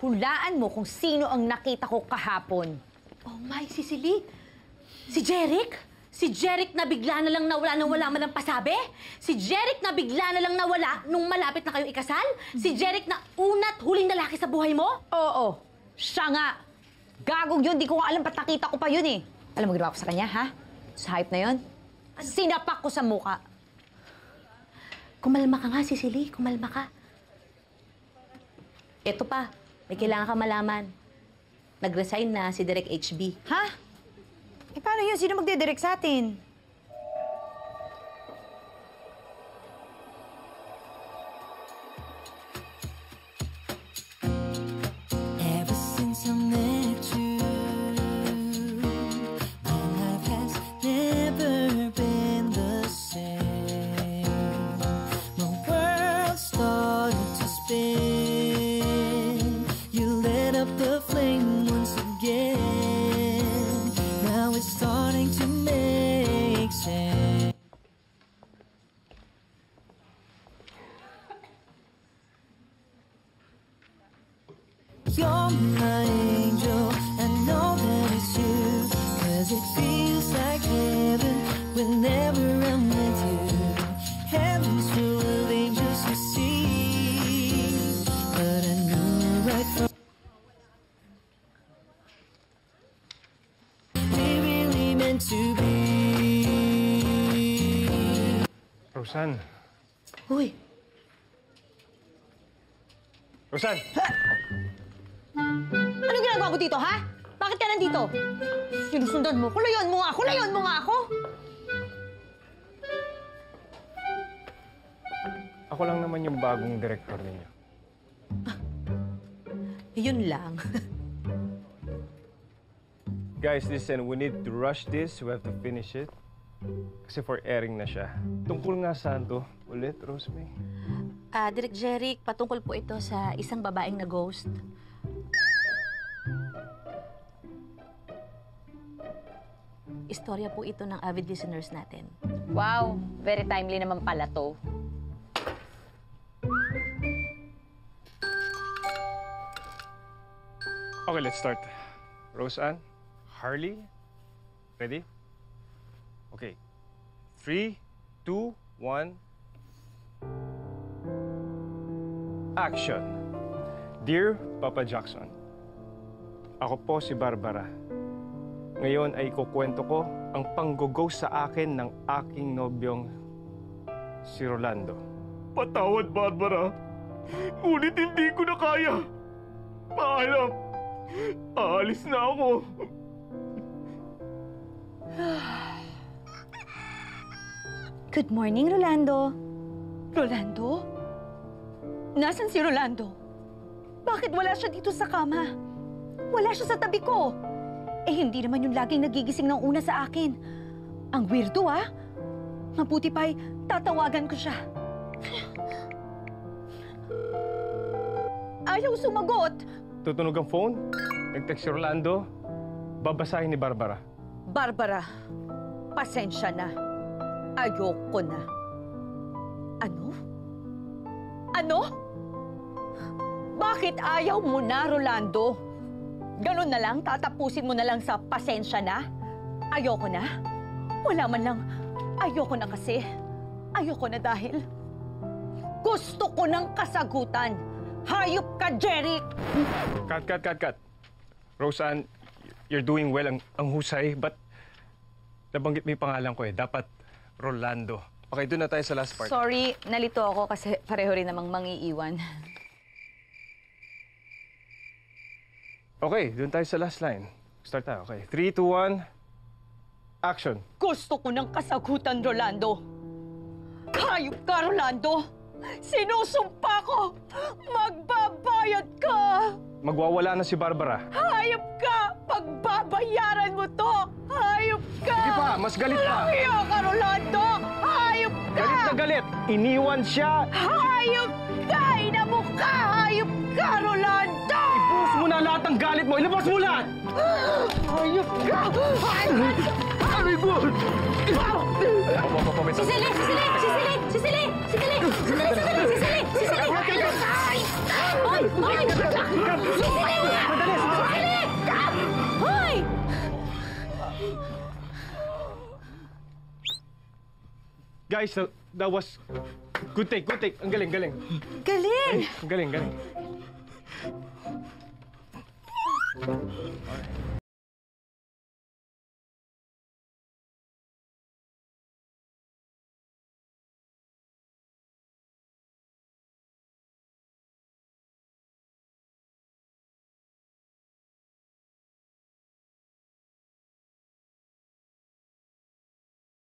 Hulaan mo kung sino ang nakita ko kahapon. Oh my, Cecily? Si Jeric? Si Jeric na bigla na lang nawala nang wala man lang pasabi? Si Jeric na bigla na lang nawala nung malapit na kayong ikasal? Si Jeric na una't huling lalaki sa buhay mo? Oo, siya nga. Gagong yun, di ko nga alam ba't nakita ko pa yun eh. Alam mo ginawa ko sa kanya, ha? Sa hype na yun, sinapak ko sa muka. Kumalma ka nga, Cecily. Kumalma ka. Ito pa, may kailangan ka malaman. Nag-resign na si Direk HB. Ha? Eh, paano yun? Sino magdidirect sa atin? Ever since I met you, my life has never been the same. My world started to spin. You lit up the flame once again. Now it's starting to make sense. You're my angel, I know that it's you, 'cause it feels like heaven whenever I'm with you. Heaven's full of angels to see, but I knew right from we really meant to be. Roseanne. Uy, Roseanne! Ano ginagawa ko dito, ha? Bakit ka nandito? Sinusundan mo. Kulayon mo nga! Kulayon mo nga ako! Ako lang naman yung bagong director ninyo. yun lang. Guys, listen, we need to rush this. We have to finish it. Kasi for airing na siya. Tungkol nga saan to? Ulit, Rosemary? Direk Jeric, patungkol po ito sa isang babaeng na ghost. Istorya po ito ng avid listeners natin. Wow, very timely naman pala to. Okay, let's start. Roseanne, Harley, ready? Okay. 3, 2, 1. Action. Dear Papa Jackson, ako po si Barbara. Ngayon ay ikukwento ko ang panggo-ghost sa akin ng aking nobyong si Rolando. Patawad, Barbara. Ngunit hindi ko na kaya. Paalam. Aalis na ako. Good morning, Rolando. Rolando? Nasaan si Rolando? Bakit wala siya dito sa kama? Wala siya sa tabi ko. Eh, hindi naman yung laging nagigising ng una sa akin. Ang weirdo, ah. Mabuti pa'y tatawagan ko siya. Ayaw sumagot. Tutunog ang phone. Nag-text si Rolando. Babasahin ni Barbara. Barbara, pasensya na. Ayoko na. Ano? Ano? Bakit ayaw mo na, Rolando? Ganun na lang? Tatapusin mo na lang sa pasensya na? Ayoko na? Wala man lang. Ayoko na kasi. Ayoko na dahil gusto ko ng kasagutan. Hayop ka, Jeric! Cut. Roseanne, you're doing well. Ang husay, but nabanggit mo yung pangalan ko eh. Dapat Rolando. Okay, doon na tayo sa last part. Sorry, nalito ako kasi pareho rin namang mangiiwan. Okay, doon tayo sa last line. Start tayo. Okay, 3, 2, 1. Action. Gusto ko ng kasagutan, Rolando. Hayop ka, Rolando! Sinusumpa ko! Magbabayad ka! Magwawala na si Barbara. Hayop ka! Pagbabayaran mo to! Hayop ka! Sige pa, mas galit pa! Hayop ka, Rolando! Hayop ka! Galit na galit! Iniwan siya! Hayop ka! Inamok ka! Hayop ka, Rolando! Ibuhos mo na lahat ng galit mo! Ilabas mo lahat! Hayop ka! Hayop ka! Very good! Cecily! Guys, that was... Good take, good take. Ang galing, galing. Galing! Ang galing, galing.